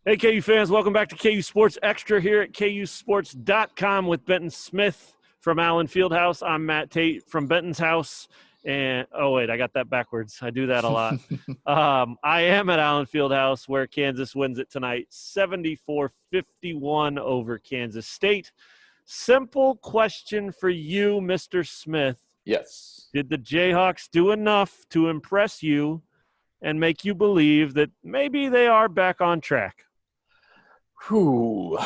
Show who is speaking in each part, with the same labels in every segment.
Speaker 1: Hey, KU fans, welcome back to KU Sports Extra here at KUsports.com with Benton Smith from Allen Fieldhouse. I'm Matt Tate from Benton's house. And, I got that backwards. I do that a lot. I am at Allen Fieldhouse where Kansas wins it tonight, 74-51 over Kansas State. Simple question for you, Mr. Smith.
Speaker 2: Yes.
Speaker 1: Did the Jayhawks do enough to impress you and make you believe that maybe they are back on track?
Speaker 2: Whew.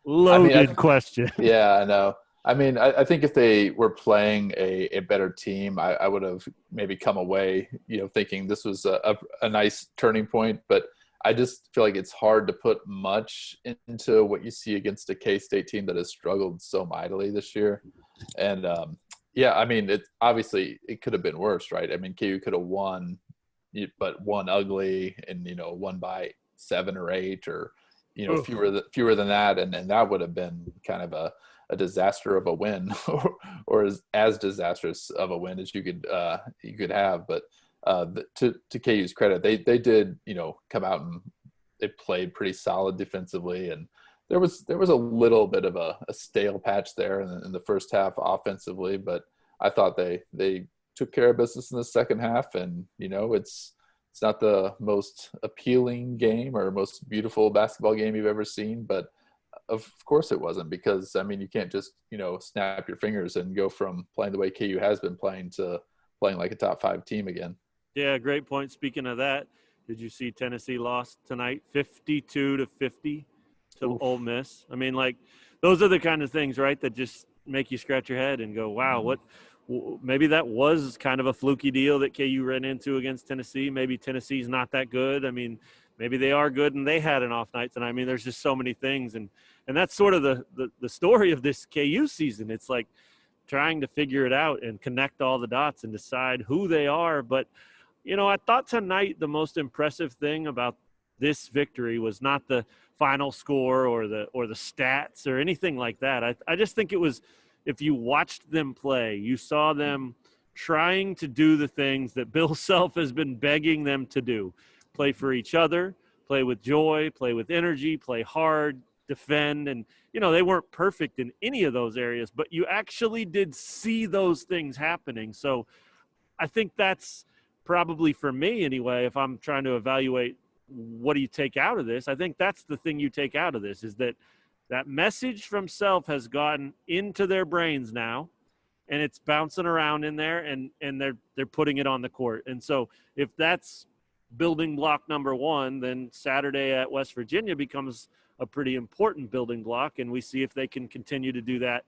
Speaker 1: Loaded question.
Speaker 2: Yeah, I know. I think if they were playing a better team, I would have maybe come away, thinking this was a nice turning point. But I just feel like it's hard to put much into what you see against a K-State team that has struggled so mightily this year. And, it could have been worse, right? KU could have won, but won ugly and, won by 7 or 8 or, fewer than that, and that would have been kind of a disaster of a win, or as disastrous of a win as you could have. But to KU's credit, they did come out and they played pretty solid defensively, and there was a little bit of a stale patch there in the first half offensively, but I thought they took care of business in the second half, and it's not the most appealing game or most beautiful basketball game you've ever seen, but of course it wasn't, because you can't just snap your fingers and go from playing the way KU has been playing to playing like a top 5 team again.
Speaker 1: Yeah, great point. Speaking of that, did you see Tennessee lost tonight, 52-50 to
Speaker 2: Oof.
Speaker 1: Ole Miss? Those are the kind of things, right, that just make you scratch your head and go, wow, maybe that was kind of a fluky deal that KU ran into against Tennessee. Maybe Tennessee's not that good. Maybe they are good and they had an off night tonight. There's just so many things. And that's sort of the story of this KU season. It's like trying to figure it out and connect all the dots and decide who they are. But, I thought tonight the most impressive thing about this victory was not the final score or the stats or anything like that. I just think it was, if you watched them play, you saw them trying to do the things that Bill Self has been begging them to do. Play for each other, play with joy, play with energy, play hard, defend. And, they weren't perfect in any of those areas, but you actually did see those things happening. So I think that's probably, for me anyway, if I'm trying to evaluate what do you take out of this, I think that's the thing you take out of this, is that message from Self has gotten into their brains now, and it's bouncing around in there, and they're putting it on the court. And so if that's building block number 1, then Saturday at West Virginia becomes a pretty important building block, and we see if they can continue to do that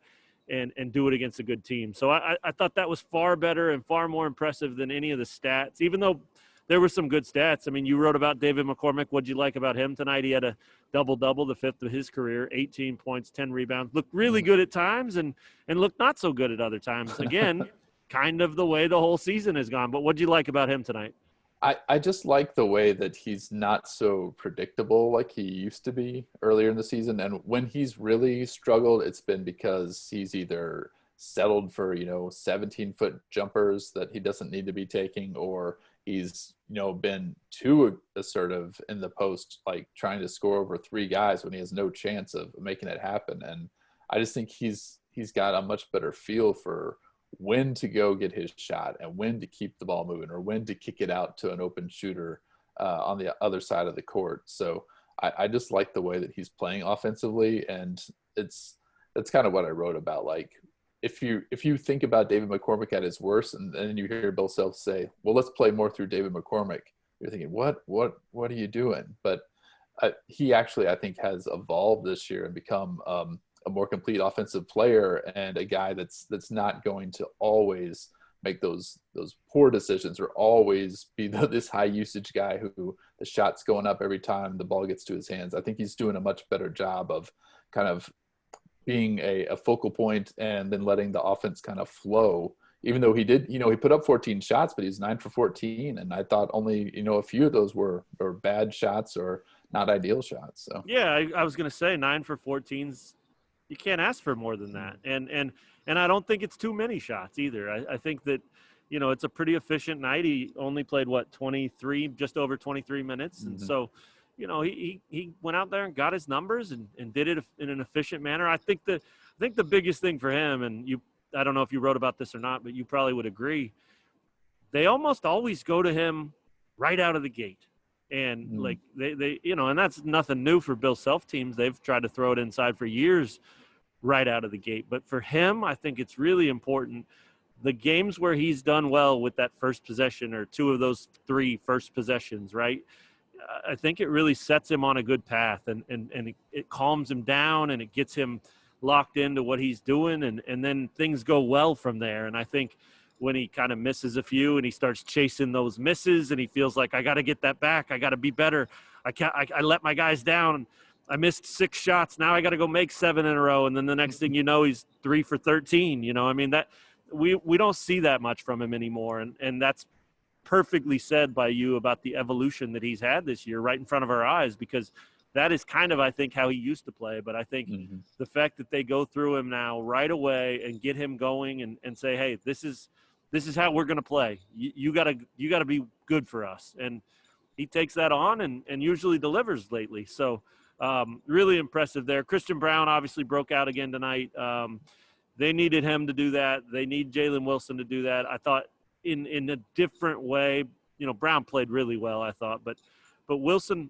Speaker 1: and do it against a good team. So I thought that was far better and far more impressive than any of the stats, even though there were some good stats. You wrote about David McCormick. What'd you like about him tonight? He had a double-double, the 5th of his career, 18 points, 10 rebounds. Looked really good at times and looked not so good at other times. Again, kind of the way the whole season has gone. But what'd you like about him tonight?
Speaker 2: I just like the way that he's not so predictable like he used to be earlier in the season. And when he's really struggled, it's been because he's either settled for, 17-foot jumpers that he doesn't need to be taking, or he's, been too assertive in the post, like trying to score over 3 guys when he has no chance of making it happen. And I just think he's got a much better feel for when to go get his shot and when to keep the ball moving, or when to kick it out to an open shooter on the other side of the court. So I just like the way that he's playing offensively. And that's kind of what I wrote about. Like, if you think about David McCormick at his worst, and then you hear Bill Self say, well, let's play more through David McCormick, you're thinking, what are you doing? But he actually, I think, has evolved this year and become a more complete offensive player, and a guy that's not going to always make those poor decisions or always be this high usage guy who the shot's going up every time the ball gets to his hands. I think he's doing a much better job of kind of being a focal point and then letting the offense kind of flow, even though he did, he put up 14 shots, but he's 9 for 14. And I thought only, a few of those were bad shots or not ideal shots. So,
Speaker 1: yeah, I was going to say 9 for 14's, you can't ask for more than that. And I don't think it's too many shots either. I think that, it's a pretty efficient night. He only played 23, just over 23 minutes. And so, he went out there and got his numbers and did it in an efficient manner. I think the biggest thing for him, and I don't know if you wrote about this or not, but you probably would agree, they almost always go to him right out of the gate. And like they and that's nothing new for Bill Self teams. They've tried to throw it inside for years right out of the gate. But for him, I think it's really important. The games where he's done well with that first possession or two of those three first possessions, right? I think it really sets him on a good path and it calms him down and it gets him locked into what he's doing. And then things go well from there. And I think when he kind of misses a few and he starts chasing those misses and he feels like, I got to get that back. I got to be better. I let my guys down. I missed 6 shots. Now I got to go make 7 in a row. And then the next thing you know, he's 3 for 13. I mean, that we don't see that much from him anymore. And that's perfectly said by you about the evolution that he's had this year right in front of our eyes, because that is kind of, I think, how he used to play. But I think the fact that they go through him now right away and get him going and say, hey, this is how we're going to play. You gotta be good for us. And he takes that on and usually delivers lately. So really impressive there. Christian Brown obviously broke out again tonight. They needed him to do that. They need Jalen Wilson to do that. I thought in a different way, Brown played really well, I thought, but Wilson,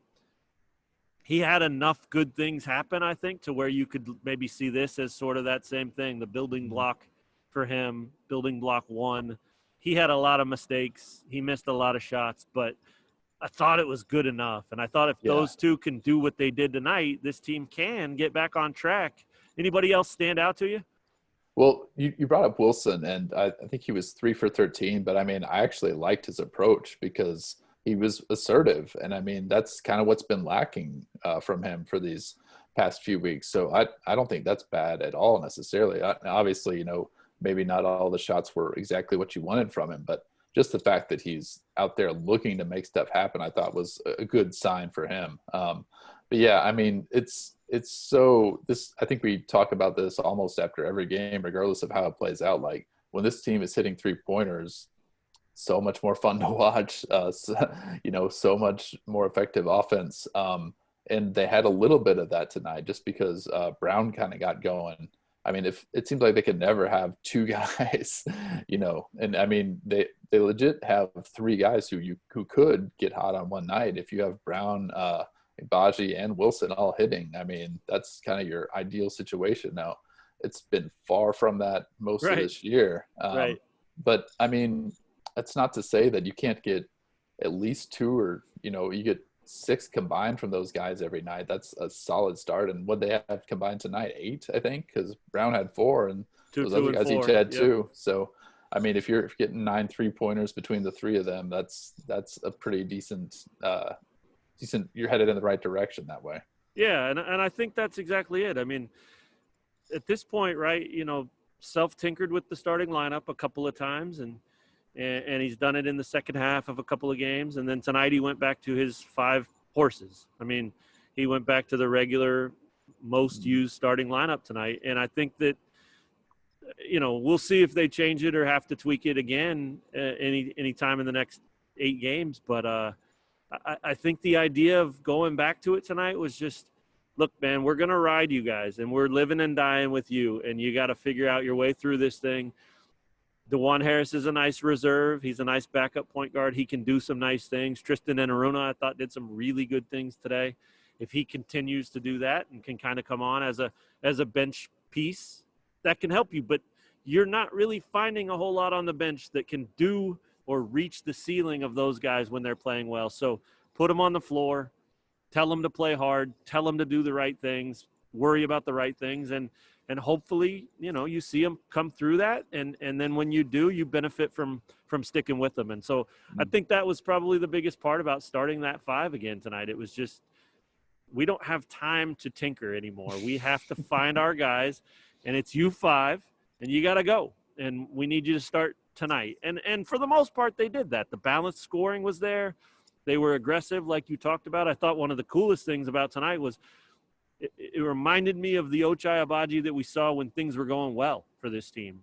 Speaker 1: he had enough good things happen, I think, to where you could maybe see this as sort of that same thing, the building block for him, building block 1. He had a lot of mistakes. He missed a lot of shots, but I thought it was good enough. And I thought if those two can do what they did tonight, this team can get back on track. Anybody else stand out to you?
Speaker 2: Well, you brought up Wilson, and I think he was 3 for 13, but I mean, I actually liked his approach because he was assertive. And I mean, that's kind of what's been lacking from him for these past few weeks. So I don't think that's bad at all necessarily. Obviously, maybe not all the shots were exactly what you wanted from him, but just the fact that he's out there looking to make stuff happen, I thought was a good sign for him. But yeah, I mean, I think we talk about this almost after every game, regardless of how it plays out. Like when this team is hitting 3-pointers, so much more fun to watch, so much more effective offense. And they had a little bit of that tonight just because Brown kind of got going. I mean, if it seems like they could never have 2 guys, and I mean, they legit have 3 guys who could get hot on one night. If you have Brown, Baji, and Wilson all hitting, I mean, that's kind of your ideal situation. Now, it's been far from that most of this year.
Speaker 1: Right.
Speaker 2: But I mean, that's not to say that you can't get at least 2 or, you get 6 combined from those guys every night. That's a solid start. And what they have combined tonight, 8, I think, because Brown had 4 and those other guys each had 2. So, I mean, if you're getting 9 3-pointers between the 3 of them, that's a pretty decent. You're headed in the right direction that way.
Speaker 1: Yeah, and I think that's exactly it. I mean, at this point, right, Self tinkered with the starting lineup a couple of times, and he's done it in the second half of a couple of games. And then tonight he went back to his 5 horses. I mean, he went back to the regular most used starting lineup tonight. And I think that, we'll see if they change it or have to tweak it again any time in the next 8 games. But I think the idea of going back to it tonight was just, look, man, we're going to ride you guys and we're living and dying with you. And you got to figure out your way through this thing. DeJuan Harris is a nice reserve. He's a nice backup point guard. He can do some nice things. Tristan Enaruna, I thought, did some really good things today. If he continues to do that and can kind of come on as a bench piece, that can help you. But you're not really finding a whole lot on the bench that can do or reach the ceiling of those guys when they're playing well. So put them on the floor, tell them to play hard, tell them to do the right things, worry about the right things, and hopefully, you see them come through that. And then when you do, you benefit from sticking with them. And so I think that was probably the biggest part about starting that 5 again tonight. It was just, we don't have time to tinker anymore. We have to find our guys, and it's you 5, and you got to go. And we need you to start tonight. And for the most part, they did that. The balanced scoring was there. They were aggressive, like you talked about. I thought one of the coolest things about tonight was it reminded me of the Ochai Agbaji that we saw when things were going well for this team.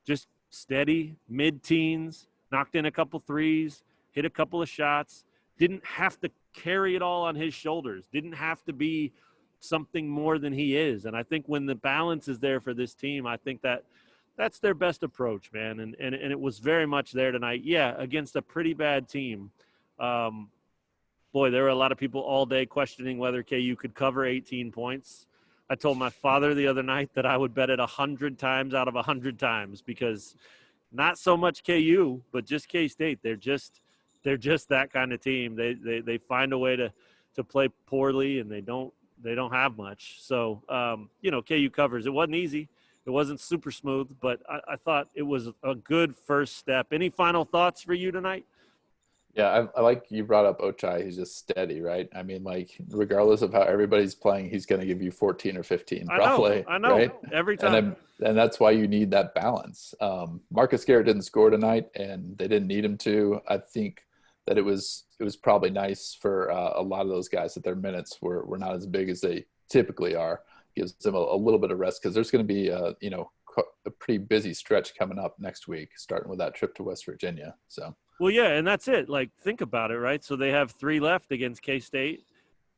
Speaker 1: Just steady, mid-teens, knocked in a couple threes, hit a couple of shots, didn't have to carry it all on his shoulders. Didn't have to be something more than he is. And I think when the balance is there for this team, I think that's their best approach, man. And it was very much there tonight. Yeah, against a pretty bad team. Boy, there were a lot of people all day questioning whether KU could cover 18 points. I told my father the other night that I would bet it 100 times out of 100 times, because not so much KU, but just K-State. They're just that kind of team. They find a way to play poorly, and they don't have much. So KU covers. It wasn't easy. It wasn't super smooth, but I thought it was a good first step. Any final thoughts for you tonight?
Speaker 2: Yeah, I like you brought up Ochai. He's just steady, right? I mean, like, regardless of how everybody's playing, he's going to give you 14 or 15 probably.
Speaker 1: I know.
Speaker 2: Right?
Speaker 1: Every time.
Speaker 2: And that's why you need that balance. Marcus Garrett didn't score tonight, and they didn't need him to. I think that it was probably nice for a lot of those guys that their minutes were not as big as they typically are. Gives them a little bit of rest, because there's going to be a pretty busy stretch coming up next week, starting with that trip to West Virginia. So.
Speaker 1: Well, yeah, and that's it. Like, think about it, right? So they have 3 left against K-State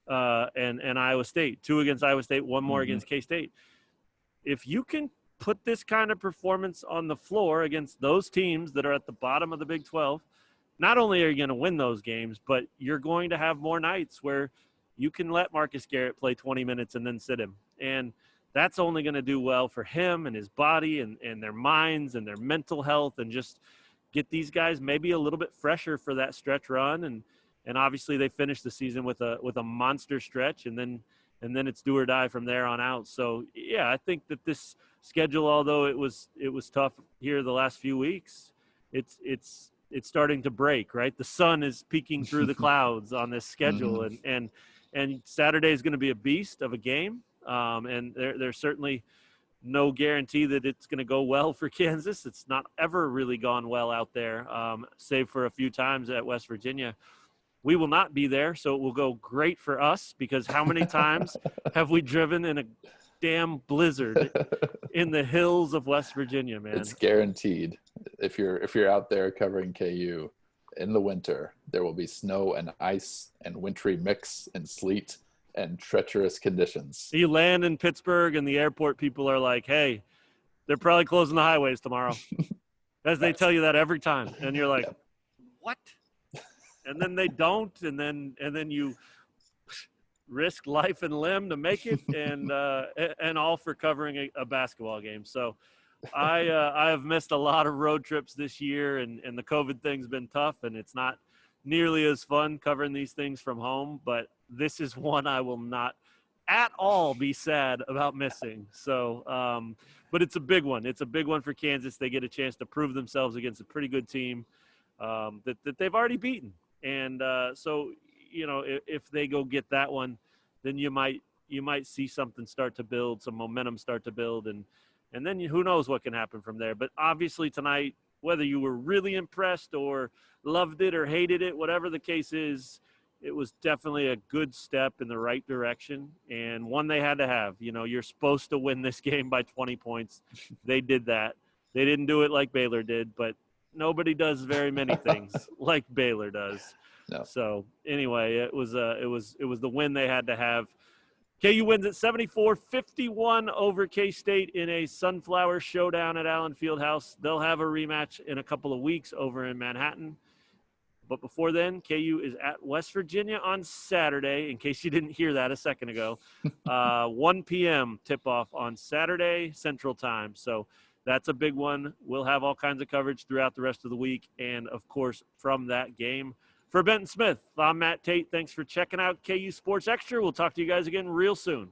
Speaker 1: and Iowa State, 2 against Iowa State, 1 more against K-State. If you can put this kind of performance on the floor against those teams that are at the bottom of the Big 12, not only are you going to win those games, but you're going to have more nights where you can let Marcus Garrett play 20 minutes and then sit him. And that's only going to do well for him and his body and their minds and their mental health, and just – get these guys maybe a little bit fresher for that stretch run, and obviously they finished the season with a monster stretch, and then it's do or die from there on out. So yeah, I think that this schedule, although it was tough here the last few weeks, it's starting to break, right? The sun is peeking through the clouds on this schedule, and Saturday is going to be a beast of a game, and there's certainly no guarantee that it's going to go well for Kansas. It's not ever really gone well out there, save for a few times at West Virginia. We will not be there, so it will go great for us, because how many times have we driven in a damn blizzard in the hills of West Virginia, man?
Speaker 2: It's guaranteed. If you're out there covering KU in the winter, there will be snow and ice and wintry mix and sleet and treacherous conditions.
Speaker 1: You land in Pittsburgh, and the airport people are like, hey, they're probably closing the highways tomorrow. As they tell you that every time. And you're like, what? And then they don't, and then you risk life and limb to make it, and all for covering a basketball game. So I have missed a lot of road trips this year, and the COVID thing's been tough, and it's not nearly as fun covering these things from home, but this is one I will not at all be sad about missing. So, but it's a big one. It's a big one for Kansas. They get a chance to prove themselves against a pretty good team that they've already beaten. And so, if they go get that one, then you might see something start to build, some momentum start to build, and then who knows what can happen from there. But obviously tonight, whether you were really impressed or loved it or hated it, whatever the case is, it was definitely a good step in the right direction, and one they had to have. You're supposed to win this game by 20 points. They did that. They didn't do it like Baylor did, but nobody does very many things like Baylor does.
Speaker 2: No.
Speaker 1: So anyway, it was the win they had to have. KU wins at 74-51 over K-State in a Sunflower Showdown at Allen Fieldhouse. They'll have a rematch in a couple of weeks over in Manhattan. But before then, KU is at West Virginia on Saturday, in case you didn't hear that a second ago. 1 p.m. tip-off on Saturday Central Time. So that's a big one. We'll have all kinds of coverage throughout the rest of the week, and, of course, from that game. For Benton Smith, I'm Matt Tate. Thanks for checking out KU Sports Extra. We'll talk to you guys again real soon.